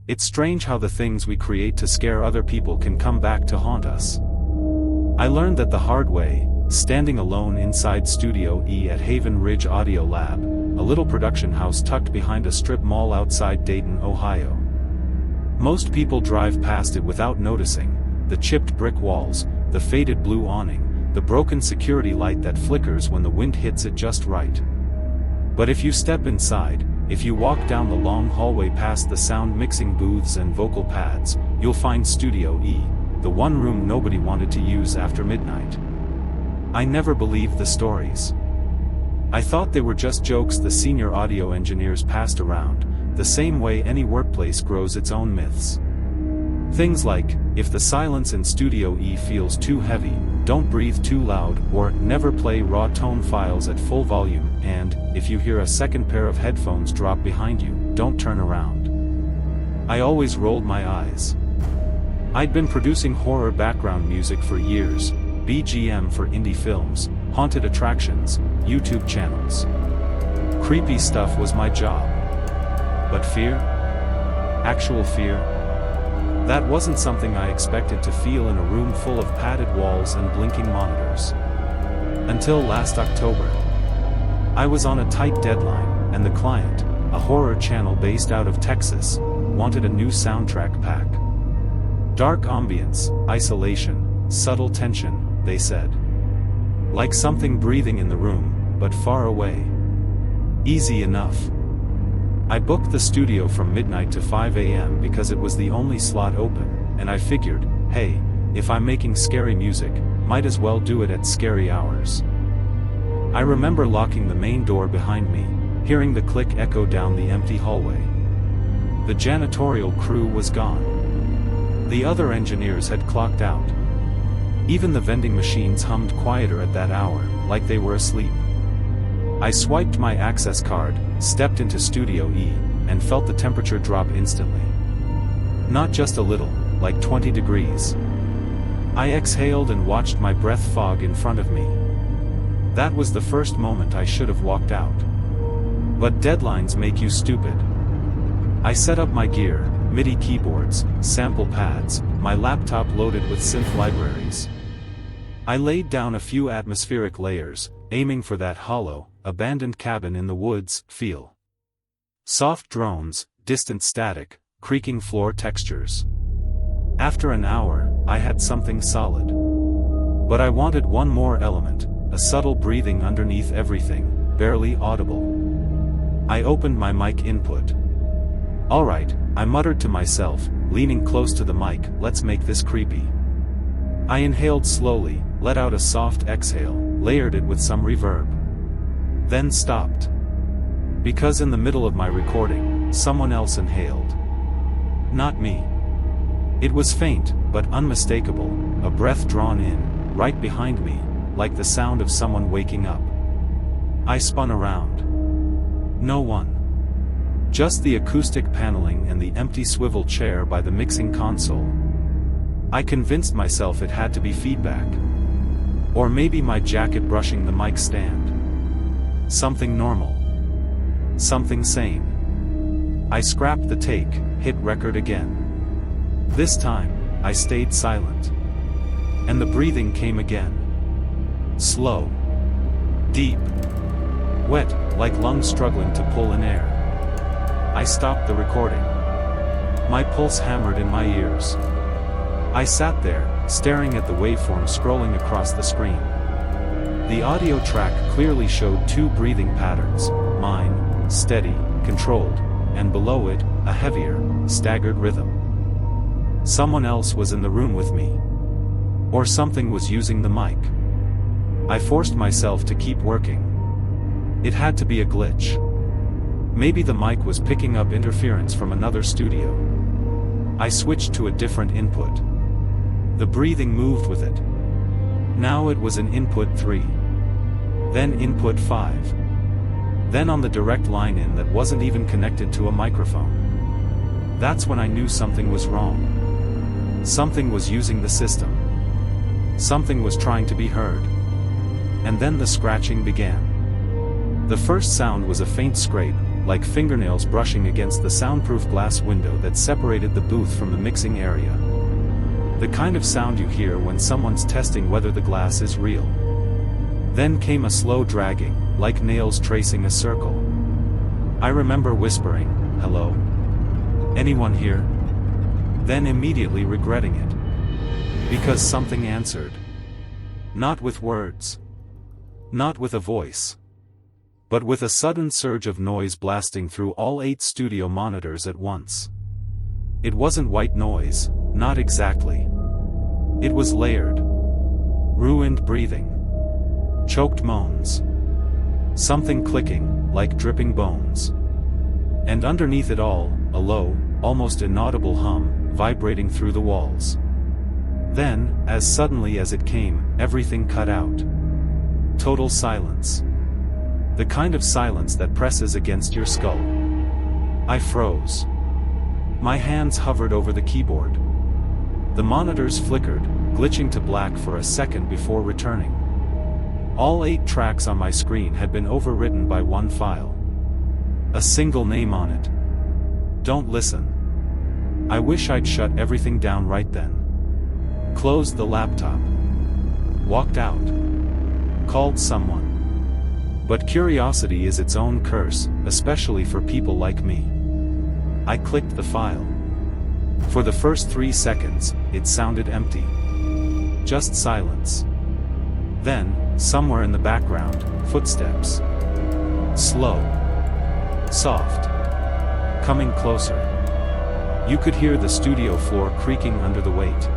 It's strange how the things we create to scare other people can come back to haunt us. I learned that the hard way, standing alone inside Studio E at Haven Ridge Audio Lab, a little production house tucked behind a strip mall outside Dayton, Ohio. Most people drive past it without noticing the chipped brick walls, the faded blue awning, the broken security light that flickers when the wind hits it just right. But if you step inside, if you walk down the long hallway past the sound mixing booths and vocal pads, you'll find Studio E, the one room nobody wanted to use after midnight. I never believed the stories. I thought they were just jokes the senior audio engineers passed around, the same way any workplace grows its own myths. Things like, if the silence in Studio E feels too heavy, don't breathe too loud, or never play raw tone files at full volume, and, if you hear a second pair of headphones drop behind you, don't turn around. I always rolled my eyes. I'd been producing horror background music for years, BGM for indie films, haunted attractions, YouTube channels. Creepy stuff was my job. But fear? Actual fear? That wasn't something I expected to feel in a room full of padded walls and blinking monitors. Until last October. I was on a tight deadline, and the client, a horror channel based out of Texas, wanted a new soundtrack pack. Dark ambience, isolation, subtle tension, they said. Like something breathing in the room, but far away. Easy enough. I booked the studio from midnight to 5 a.m. because it was the only slot open, and I figured, hey, if I'm making scary music, might as well do it at scary hours. I remember locking the main door behind me, hearing the click echo down the empty hallway. The janitorial crew was gone. The other engineers had clocked out. Even the vending machines hummed quieter at that hour, like they were asleep. I swiped my access card, stepped into Studio E, and felt the temperature drop instantly. Not just a little, like 20 degrees. I exhaled and watched my breath fog in front of me. That was the first moment I should have walked out. But deadlines make you stupid. I set up my gear, MIDI keyboards, sample pads, my laptop loaded with synth libraries. I laid down a few atmospheric layers, aiming for that hollow, abandoned cabin in the woods feel. Soft drones, distant static, creaking floor textures. After an hour, I had something solid. But I wanted one more element, a subtle breathing underneath everything, barely audible. I opened my mic input. Alright, I muttered to myself, leaning close to the mic, let's make this creepy. I inhaled slowly, let out a soft exhale, layered it with some reverb. Then stopped. Because in the middle of my recording, someone else inhaled. Not me. It was faint, but unmistakable, a breath drawn in, right behind me, like the sound of someone waking up. I spun around. No one. Just the acoustic paneling and the empty swivel chair by the mixing console. I convinced myself it had to be feedback. Or maybe my jacket brushing the mic stand. Something normal. Something sane. I scrapped the take, hit record again. This time, I stayed silent. And the breathing came again. Slow. Deep. Wet, like lungs struggling to pull in air. I stopped the recording. My pulse hammered in my ears. I sat there, staring at the waveform scrolling across the screen. The audio track clearly showed two breathing patterns, mine, steady, controlled, and below it, a heavier, staggered rhythm. Someone else was in the room with me. Or something was using the mic. I forced myself to keep working. It had to be a glitch. Maybe the mic was picking up interference from another studio. I switched to a different input. The breathing moved with it. Now it was in input 3. Then input 5. Then on the direct line in that wasn't even connected to a microphone. That's when I knew something was wrong. Something was using the system. Something was trying to be heard. And then the scratching began. The first sound was a faint scrape, like fingernails brushing against the soundproof glass window that separated the booth from the mixing area. The kind of sound you hear when someone's testing whether the glass is real. Then came a slow dragging, like nails tracing a circle. I remember whispering, "Hello? Anyone here?" Then immediately regretting it. Because something answered. Not with words. Not with a voice. But with a sudden surge of noise blasting through all 8 studio monitors at once. It wasn't white noise, not exactly. It was layered. Ruined breathing. Choked moans. Something clicking, like dripping bones. And underneath it all, a low, almost inaudible hum, vibrating through the walls. Then, as suddenly as it came, everything cut out. Total silence. The kind of silence that presses against your skull. I froze. My hands hovered over the keyboard. The monitors flickered, glitching to black for a second before returning. All 8 tracks on my screen had been overwritten by one file. A single name on it. Don't listen. I wish I'd shut everything down right then. Closed the laptop. Walked out. Called someone. But curiosity is its own curse, especially for people like me. I clicked the file. For the first 3 seconds, it sounded empty. Just silence. Then, somewhere in the background, footsteps. Slow. Soft. Coming closer. You could hear the studio floor creaking under the weight.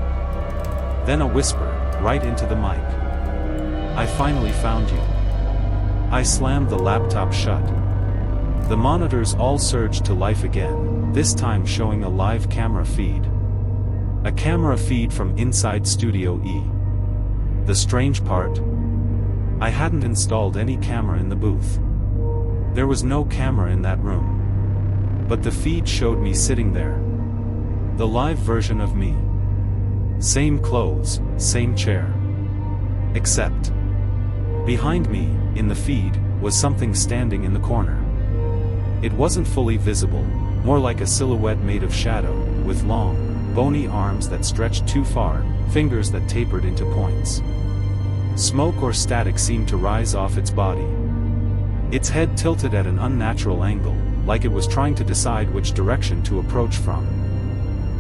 Then a whisper, right into the mic. "I finally found you." I slammed the laptop shut. The monitors all surged to life again, this time showing a live camera feed. A camera feed from inside Studio E. The strange part? I hadn't installed any camera in the booth. There was no camera in that room. But the feed showed me sitting there. The live version of me. Same clothes, same chair. Except, behind me, in the feed, was something standing in the corner. It wasn't fully visible, more like a silhouette made of shadow, with long, bony arms that stretched too far, fingers that tapered into points. Smoke or static seemed to rise off its body. Its head tilted at an unnatural angle, like it was trying to decide which direction to approach from.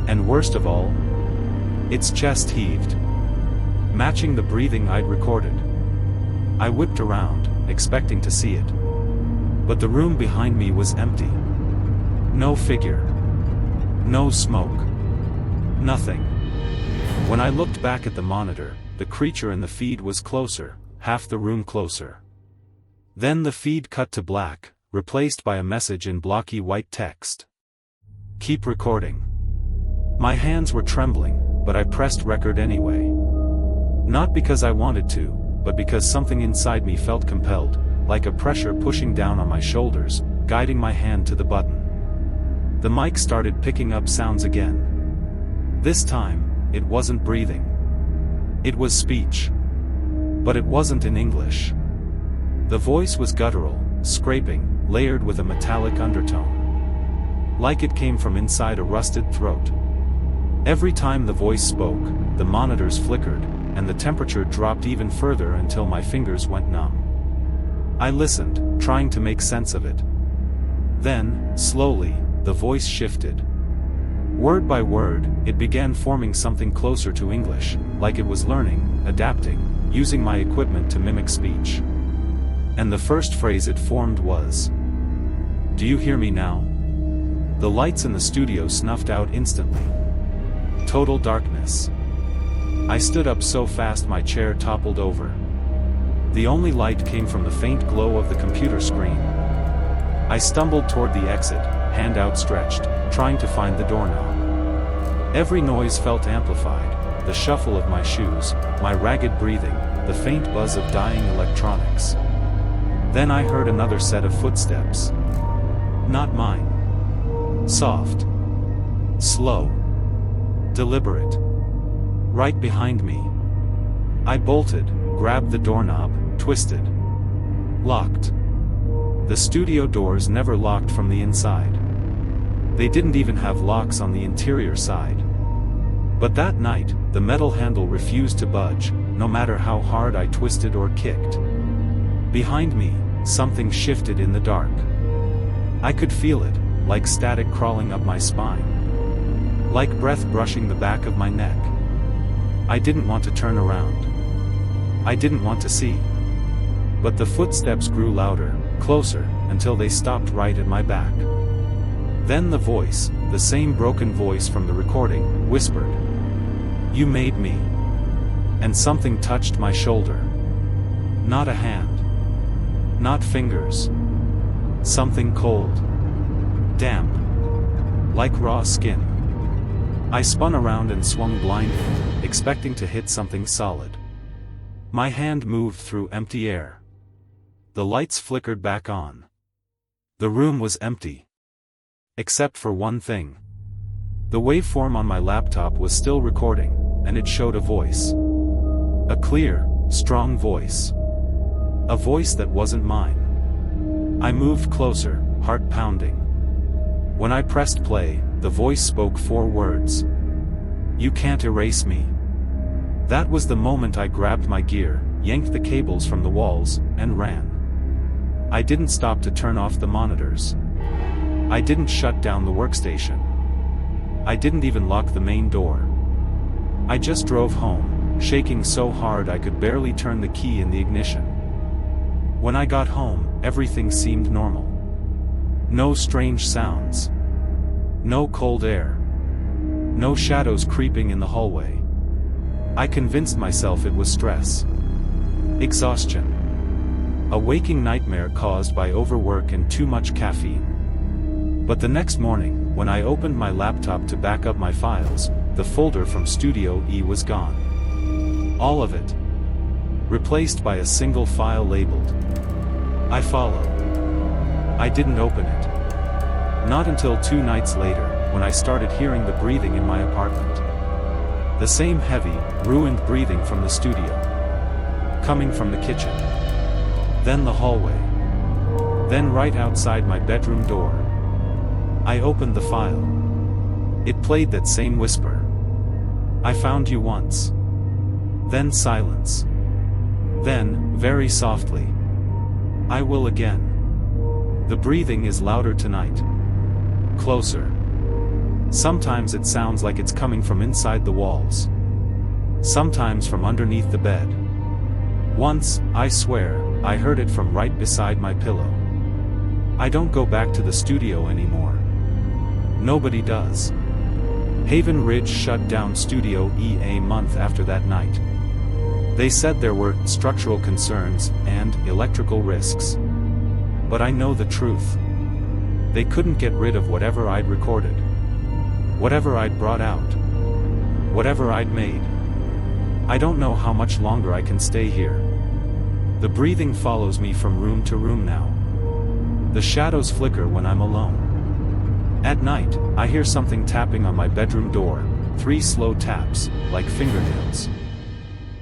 And worst of all, its chest heaved, matching the breathing I'd recorded. I whipped around, expecting to see it. But the room behind me was empty. No figure. No smoke. Nothing. When I looked back at the monitor, the creature in the feed was closer, half the room closer. Then the feed cut to black, replaced by a message in blocky white text. "Keep recording." My hands were trembling, but I pressed record anyway. Not because I wanted to, but because something inside me felt compelled, like a pressure pushing down on my shoulders, guiding my hand to the button. The mic started picking up sounds again. This time, it wasn't breathing. It was speech. But it wasn't in English. The voice was guttural, scraping, layered with a metallic undertone. Like it came from inside a rusted throat. Every time the voice spoke, the monitors flickered, and the temperature dropped even further until my fingers went numb. I listened, trying to make sense of it. Then, slowly, the voice shifted. Word by word, it began forming something closer to English, like it was learning, adapting, using my equipment to mimic speech. And the first phrase it formed was, "Do you hear me now?" The lights in the studio snuffed out instantly. Total darkness. I stood up so fast my chair toppled over. The only light came from the faint glow of the computer screen. I stumbled toward the exit, hand outstretched, trying to find the doorknob. Every noise felt amplified, the shuffle of my shoes, my ragged breathing, the faint buzz of dying electronics. Then I heard another set of footsteps. Not mine. Soft. Slow. Deliberate. Right behind me. I bolted, grabbed the doorknob, twisted. Locked. The studio doors never locked from the inside. They didn't even have locks on the interior side. But that night, the metal handle refused to budge, no matter how hard I twisted or kicked. Behind me, something shifted in the dark. I could feel it, like static crawling up my spine. Like breath brushing the back of my neck. I didn't want to turn around. I didn't want to see. But the footsteps grew louder, closer, until they stopped right at my back. Then the voice, the same broken voice from the recording, whispered, "You made me." And something touched my shoulder. Not a hand. Not fingers. Something cold. Damp. Like raw skin. I spun around and swung blindly, expecting to hit something solid. My hand moved through empty air. The lights flickered back on. The room was empty. Except for one thing. The waveform on my laptop was still recording, and it showed a voice. A clear, strong voice. A voice that wasn't mine. I moved closer, heart pounding. When I pressed play, the voice spoke 4 words. "You can't erase me." That was the moment I grabbed my gear, yanked the cables from the walls, and ran. I didn't stop to turn off the monitors. I didn't shut down the workstation. I didn't even lock the main door. I just drove home, shaking so hard I could barely turn the key in the ignition. When I got home, everything seemed normal. No strange sounds. No cold air. No shadows creeping in the hallway. I convinced myself it was stress. Exhaustion. A waking nightmare caused by overwork and too much caffeine. But the next morning, when I opened my laptop to back up my files, the folder from Studio E was gone. All of it. Replaced by a single file labeled. I followed. I didn't open it. Not until 2 nights later, when I started hearing the breathing in my apartment. The same heavy, ruined breathing from the studio. Coming from the kitchen. Then the hallway. Then right outside my bedroom door. I opened the file. It played that same whisper. "I found you once." Then silence. Then, very softly, "I will again." The breathing is louder tonight. Closer. Sometimes it sounds like it's coming from inside the walls. Sometimes from underneath the bed. Once, I swear, I heard it from right beside my pillow. I don't go back to the studio anymore. Nobody does. Haven Ridge shut down Studio E a month after that night. They said there were structural concerns and electrical risks. But I know the truth. They couldn't get rid of whatever I'd recorded. Whatever I'd brought out. Whatever I'd made. I don't know how much longer I can stay here. The breathing follows me from room to room now. The shadows flicker when I'm alone. At night, I hear something tapping on my bedroom door, 3 slow taps, like fingernails.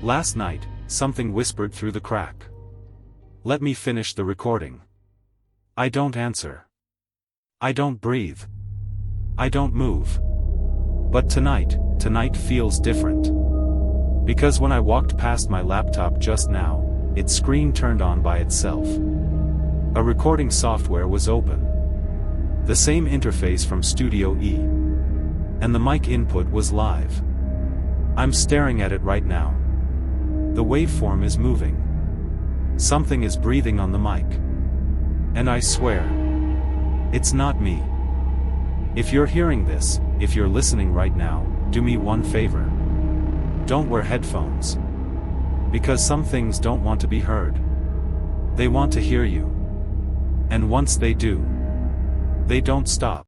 Last night, something whispered through the crack. "Let me finish the recording." I don't answer. I don't breathe. I don't move. But tonight feels different. Because when I walked past my laptop just now, its screen turned on by itself. A recording software was open. The same interface from Studio E. And the mic input was live. I'm staring at it right now. The waveform is moving. Something is breathing on the mic. And I swear, it's not me. If you're hearing this, if you're listening right now, do me one favor. Don't wear headphones. Because some things don't want to be heard. They want to hear you. And once they do, they don't stop.